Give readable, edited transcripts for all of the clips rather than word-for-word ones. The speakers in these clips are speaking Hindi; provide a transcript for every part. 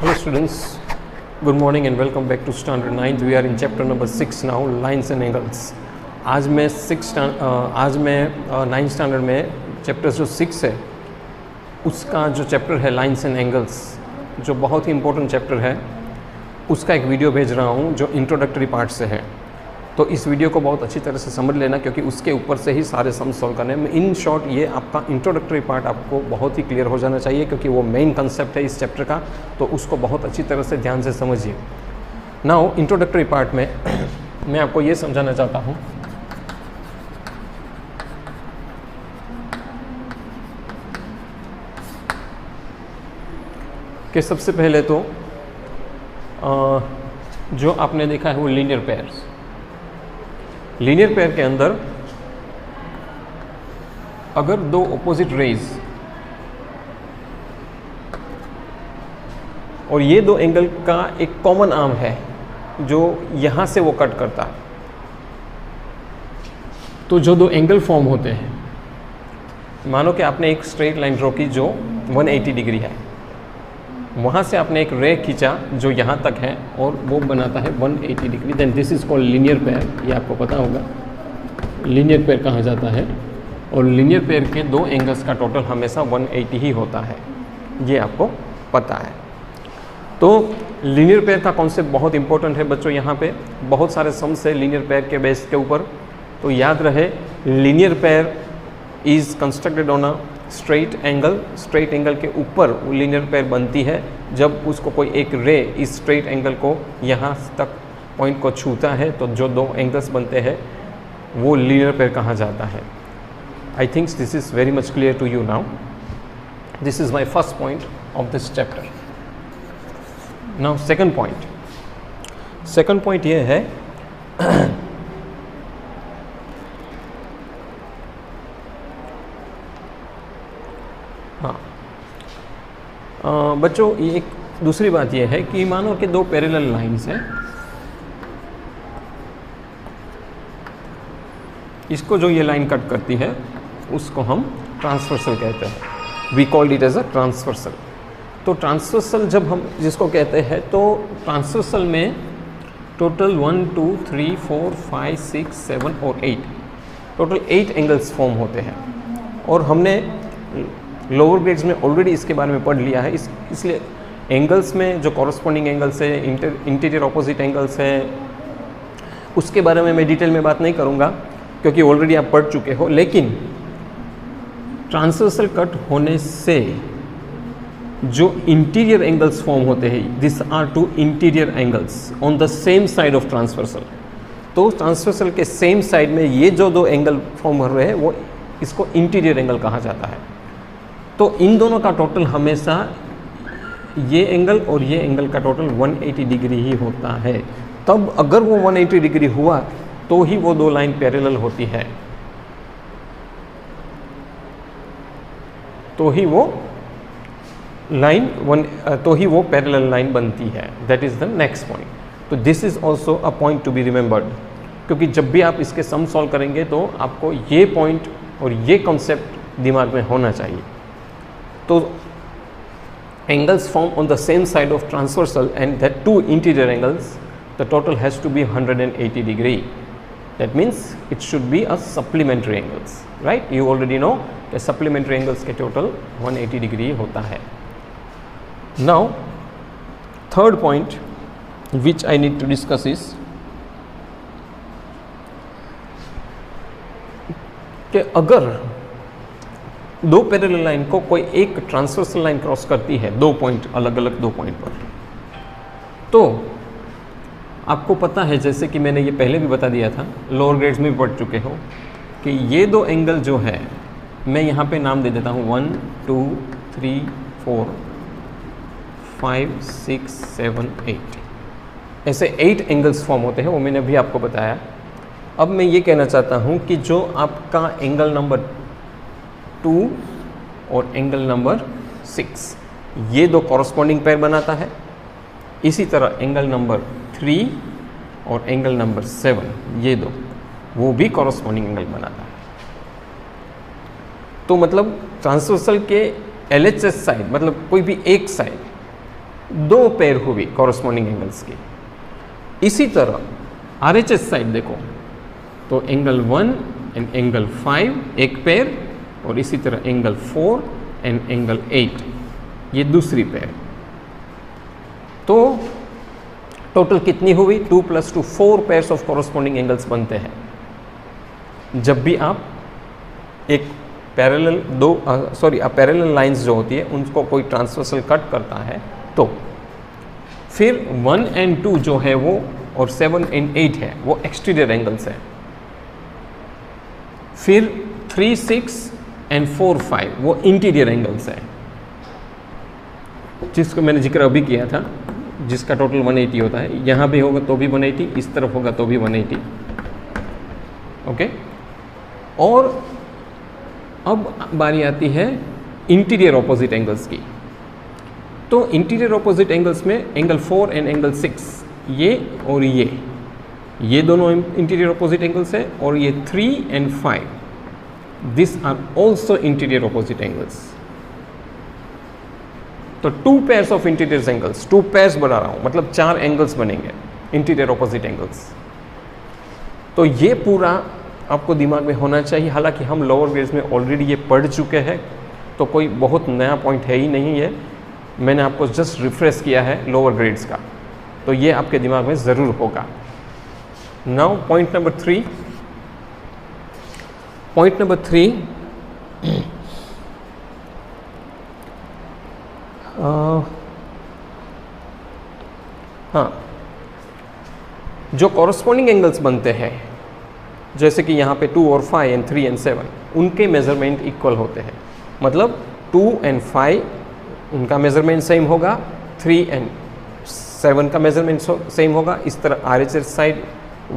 Hello students, good morning and welcome back to standard 9th. We are in chapter number 6 now, lines and angles. आज मैं 9th स्टैंडर्ड में चैप्टर जो 6 है उसका जो चैप्टर है लाइन्स एंड एंगल्स, जो बहुत ही इंपॉर्टेंट चैप्टर है, उसका एक वीडियो भेज रहा हूँ जो इंट्रोडक्टरी पार्ट से है। तो इस वीडियो को बहुत अच्छी तरह से समझ लेना क्योंकि उसके ऊपर से ही सारे सम सॉल्व करने हैं। इन शॉर्ट ये आपका इंट्रोडक्टरी पार्ट आपको बहुत ही क्लियर हो जाना चाहिए क्योंकि वो मेन कंसेप्ट है इस चैप्टर का, तो उसको बहुत अच्छी तरह से ध्यान से समझिए। नाउ इंट्रोडक्टरी पार्ट में मैं आपको ये समझाना चाहता हूँ कि सबसे पहले तो जो आपने देखा है वो लीनियर पेयर्स। लीनियर पेयर के अंदर अगर दो ऑपोजिट रेज और ये दो एंगल का एक कॉमन आर्म है जो यहां से वो कट करता है, तो जो दो एंगल फॉर्म होते हैं, मानो कि आपने एक स्ट्रेट लाइन ड्रॉ की जो 180 डिग्री है, वहाँ से आपने एक रे खींचा जो यहाँ तक है और वो बनाता है 180 degree, then this is called linear pair. ये आपको पता होगा लीनियर पेयर कहा जाता है और लीनियर पेयर के दो एंगल्स का टोटल हमेशा 180 ही होता है, ये आपको पता है। तो लीनियर पेयर का कॉन्सेप्ट बहुत इंपॉर्टेंट है बच्चों। यहाँ पे बहुत सारे सम्स है लीनियर पेयर के बेस के ऊपर, तो याद रहे linear pair is constructed on a straight angle. Straight angle के ऊपर वो लीनियर पेयर बनती है जब उसको कोई एक रे इस स्ट्रेट एंगल को यहाँ तक पॉइंट को छूता है, तो जो दो एंगल्स बनते हैं वो लीनियर पेयर कहा जाता है। I think this is very much clear to you now. This is my first point of this chapter. Now second point ये है बच्चों, ये एक दूसरी बात यह है कि मानो कि दो पैरेलल लाइंस हैं, इसको जो ये लाइन कट करती है उसको हम ट्रांसवर्सल कहते हैं। We called it as a transversal. तो ट्रांसवर्सल जब हम जिसको कहते हैं, तो ट्रांसवर्सल में टोटल 1 2 3 4 5 6 7 और 8 टोटल 8 एंगल्स फॉर्म होते हैं और हमने लोअर ग्रेड्स में ऑलरेडी इसके बारे में पढ़ लिया है। इसलिए एंगल्स में जो कॉरस्पॉन्डिंग एंगल्स है, इंटीरियर ऑपोजिट एंगल्स हैं, उसके बारे में मैं डिटेल में बात नहीं करूँगा क्योंकि ऑलरेडी आप पढ़ चुके हो। लेकिन ट्रांसवर्सल कट होने से जो इंटीरियर एंगल्स फॉर्म होते हैं, this are two interior angles on the same side of transversal. तो ट्रांसवर्सल के सेम साइड में ये जो दो एंगल फॉर्म कर रहे हैं वो इसको इंटीरियर एंगल कहा जाता है। तो इन दोनों का टोटल हमेशा ये एंगल और ये एंगल का टोटल 180 डिग्री ही होता है। तब अगर वो 180 डिग्री हुआ तो ही वो दो लाइन पैरेलल होती है, तो ही वो पैरेलल लाइन बनती है। That is the next point. तो this is also a point to be remembered, क्योंकि जब भी आप इसके सम सॉल्व करेंगे तो आपको ये पॉइंट और ये कॉन्सेप्ट दिमाग में होना चाहिए। तो angles form on the same side of transversal and that two interior angles, the total has to be 180 degree. That means it should be a supplementary angles, right? You already know that supplementary angles के total 180 degree होता है। Now third point which I need to discuss is कि अगर दो पैरेलल लाइन को कोई एक ट्रांसवर्सल लाइन क्रॉस करती है, दो पॉइंट अलग अलग दो पॉइंट पर, तो आपको पता है, जैसे कि मैंने ये पहले भी बता दिया था, लोअर ग्रेड्स में भी पढ़ चुके हो, कि ये दो एंगल जो है, मैं यहाँ पे नाम दे देता हूँ 1 2 3 4 5 6 7 8, ऐसे 8 एंगल्स फॉर्म होते हैं, वो मैंने अभी आपको बताया। अब मैं ये कहना चाहता हूँ कि जो आपका एंगल नंबर 2 और एंगल नंबर 6, ये दो कॉरस्पॉन्डिंग पेयर बनाता है। इसी तरह एंगल नंबर 3 और एंगल नंबर 7, ये दो वो भी कॉरस्पॉन्डिंग एंगल बनाता है। तो मतलब ट्रांसवर्सल के LHS साइड, मतलब कोई भी एक साइड दो पेयर हुई कॉरस्पॉन्डिंग एंगल्स की। इसी तरह RHS साइड देखो तो एंगल 1 एंड एंगल 5 एक पेयर, और इसी तरह एंगल 4 एंड एंगल 8 ये दूसरी पेयर। तो टोटल कितनी हुई? 2 + 2 4 पेयर्स ऑफ कॉरस्पॉन्डिंग एंगल्स बनते हैं जब भी आप एक पैरेलल पैरेलल लाइंस जो होती है उनको कोई ट्रांसवर्सल कट करता है। तो फिर 1 एंड 2 जो है वो, और 7 एंड 8 है वो एक्सटीरियर एंगल्स है। फिर 3, 6 एंड 4, 5 वो इंटीरियर एंगल्स है, जिसको मैंने जिक्र अभी किया था, जिसका टोटल 180 होता है। यहाँ भी होगा तो भी 180, इस तरफ होगा तो भी 180। ओके, और अब बारी आती है इंटीरियर ऑपोजिट एंगल्स की। तो इंटीरियर ऑपोजिट एंगल्स में एंगल 4 एंड एंगल 6 ये और ये दोनों इंटीरियर ऑपोजिट एंगल्स है, और ये 3 and 5 this are also interior opposite angles. तो 2 pairs of interior angles, 2 pairs बना रहा हूं, मतलब 4 एंगल्स बनेंगे इंटीरियर ऑपोजिट एंगल्स। तो ये पूरा आपको दिमाग में होना चाहिए। हालांकि हम लोअर ग्रेड्स में ऑलरेडी ये पढ़ चुके हैं, तो कोई बहुत नया पॉइंट है ही नहीं है, मैंने आपको जस्ट रिफ्रेश किया है लोअर ग्रेड्स का, तो ये आपके दिमाग में ज़रूर होगा। Now point number 3। Point number 3 हाँ, जो कॉरस्पॉन्डिंग एंगल्स बनते हैं, जैसे कि यहाँ पे 2 और 5 एंड 3 एंड 7 उनके मेजरमेंट इक्वल होते हैं। मतलब 2 एंड 5 उनका मेजरमेंट सेम होगा, 3 एंड 7 का मेजरमेंट सेम होगा। इस तरह RHS साइड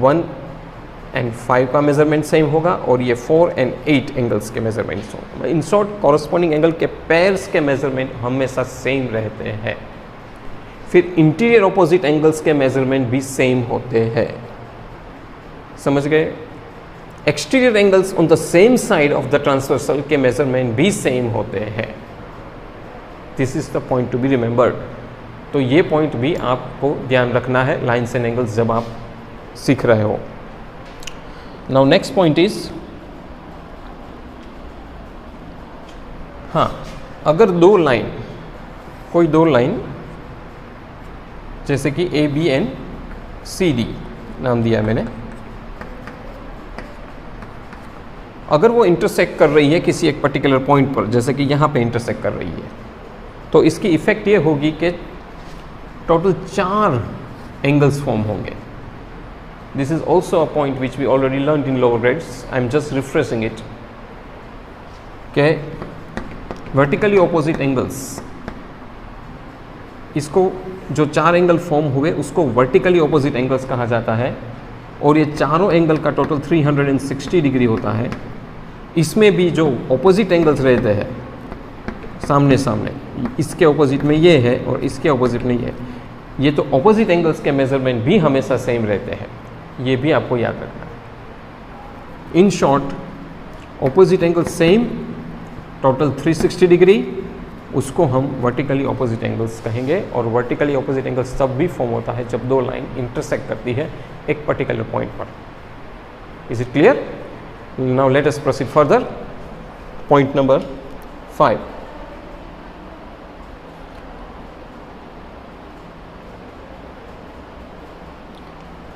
1 एंड 5 का मेजरमेंट सेम होगा, और ये 4 एंड 8 एंगल्स के मेजरमेंट्स होंगे। इन शॉर्ट कॉरस्पॉन्डिंग एंगल के पेयर्स के मेजरमेंट हमेशा सेम रहते हैं। फिर इंटीरियर ऑपोजिट एंगल्स के मेजरमेंट भी सेम होते हैं, समझ गए? Exterior angles on the same side of the transversal के मेजरमेंट भी सेम होते हैं। This is the point to be remembered. तो ये पॉइंट भी आपको ध्यान रखना है लाइन्स एंड एंगल्स जब आप सीख रहे हो। नाउ नेक्स्ट पॉइंट इज, हाँ, अगर कोई दो लाइन जैसे कि AB एंड CD नाम दिया है मैंने, अगर वो इंटरसेक्ट कर रही है किसी एक पर्टिकुलर पॉइंट पर, जैसे कि यहाँ पे इंटरसेक्ट कर रही है, तो इसकी इफेक्ट ये होगी कि टोटल 4 एंगल्स फॉर्म होंगे। This is also a point which we already learn in lower grades, I am just refreshing it. क्या वर्टिकली ऑपोजिट एंगल्स, इसको जो 4 एंगल फॉर्म हुए उसको वर्टिकली ऑपोजिट एंगल्स कहा जाता है, और ये चारों एंगल का टोटल 360 डिग्री होता है। इसमें भी जो ऑपोजिट एंगल्स रहते हैं सामने सामने, इसके ऑपोजिट में ये है और इसके ऑपोजिट में ये, ये तो ऑपोजिट एंगल्स के मेजरमेंट भी हमेशा सेम रहते हैं, ये भी आपको याद रखना है। In short, opposite angle same, total 360 degree, उसको हम वर्टिकली ऑपोजिट एंगल्स कहेंगे। और वर्टिकली ऑपोजिट एंगल्स तब भी फॉर्म होता है जब दो लाइन इंटरसेक्ट करती है एक पर्टिकुलर पॉइंट पर। Is it clear? Now let us proceed further. Point number 5,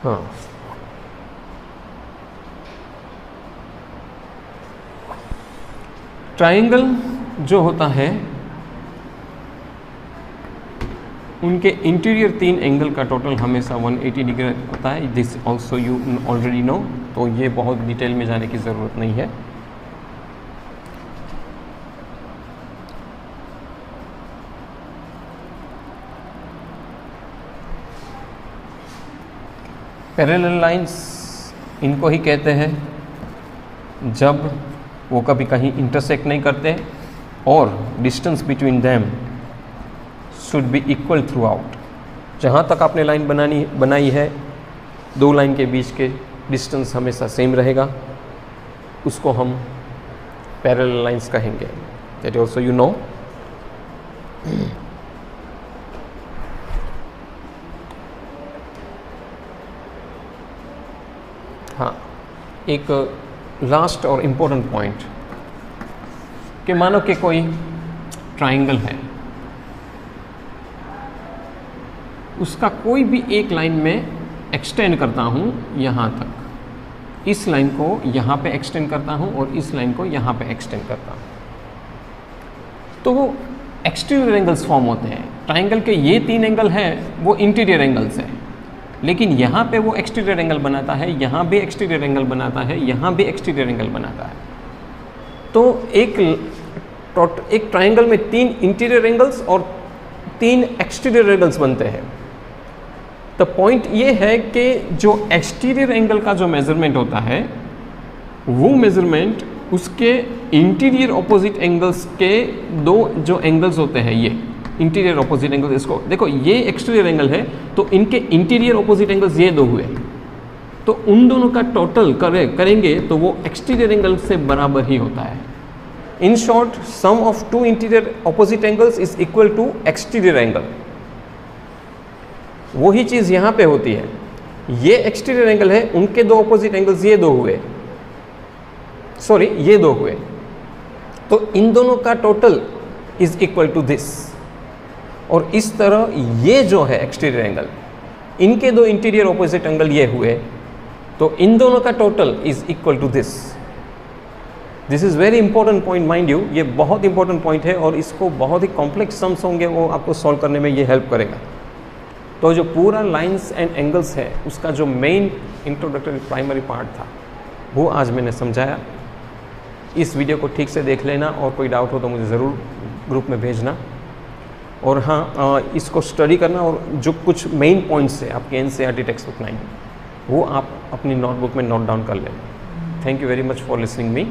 हाँ, ट्रायंगल जो होता है उनके इंटीरियर 3 एंगल का टोटल हमेशा 180 डिग्री होता है। This also you already know, तो ये बहुत डिटेल में जाने की ज़रूरत नहीं है। पैरेलल लाइंस इनको ही कहते हैं जब वो कभी कहीं इंटरसेक्ट नहीं करते और distance between them should be equal through out. जहाँ तक आपने लाइन बनाई है, दो लाइन के बीच के डिस्टेंस हमेशा सेम रहेगा, उसको हम पैरेलल लाइंस कहेंगे। That also you know. एक लास्ट और इम्पोर्टेंट पॉइंट कि मानो कि कोई ट्राइंगल है, उसका कोई भी एक लाइन में एक्सटेंड करता हूँ यहाँ तक, इस लाइन को यहाँ पे एक्सटेंड करता हूँ और इस लाइन को यहाँ पे एक्सटेंड करता हूँ, तो वो एक्सटीरियर एंगल्स फॉर्म होते हैं। ट्राइंगल के ये 3 एंगल हैं वो इंटीरियर एंगल्स हैं, लेकिन यहाँ पे वो एक्सटीरियर एंगल बनाता है, यहाँ भी एक्सटीरियर एंगल बनाता है, यहाँ भी एक्सटीरियर एंगल बनाता है। तो एक ट्राइंगल में 3 इंटीरियर एंगल्स और 3 एक्सटीरियर एंगल्स बनते हैं। तो पॉइंट ये है कि जो एक्सटीरियर एंगल का जो मेजरमेंट होता है वो मेजरमेंट उसके इंटीरियर ऑपोजिट एंगल्स के 2 जो एंगल्स होते हैं, ये इंटीरियर ऑपोजिट एंगल्स, इसको देखो ये एक्सटीरियर एंगल है तो इनके इंटीरियर ऑपोजिट एंगल्स ये 2 हुए, तो उन दोनों का टोटल करेंगे तो वो एक्सटीरियर एंगल से बराबर ही होता है। In short, sum of 2 interior opposite angles is equal to exterior angle. वही चीज़ यहाँ पे होती है, ये एक्सटीरियर एंगल है, उनके 2 ऑपोजिट एंगल्स ये 2 हुए, सॉरी ये 2 हुए, तो इन दोनों का total is equal to this. और इस तरह ये जो है एक्सटीरियर एंगल, इनके 2 इंटीरियर ऑपोजिट एंगल ये हुए, तो इन दोनों का total is equal to this. This is very important point, mind you, ये बहुत इंपॉर्टेंट पॉइंट है और इसको बहुत ही कॉम्प्लेक्स सम्स होंगे वो आपको सॉल्व करने में ये हेल्प करेगा। तो जो पूरा लाइंस एंड एंगल्स है उसका जो मेन इंट्रोडक्टरी प्राइमरी पार्ट था वो आज मैंने समझाया। इस वीडियो को ठीक से देख लेना और कोई डाउट हो तो मुझे ज़रूर ग्रुप में भेजना। और हाँ, इसको स्टडी करना और जो कुछ मेन पॉइंट्स है आपके NCERT टेक्स्ट बुक 9 वो आप अपनी नोटबुक में नोट डाउन कर लेना। Thank you very much for listening me.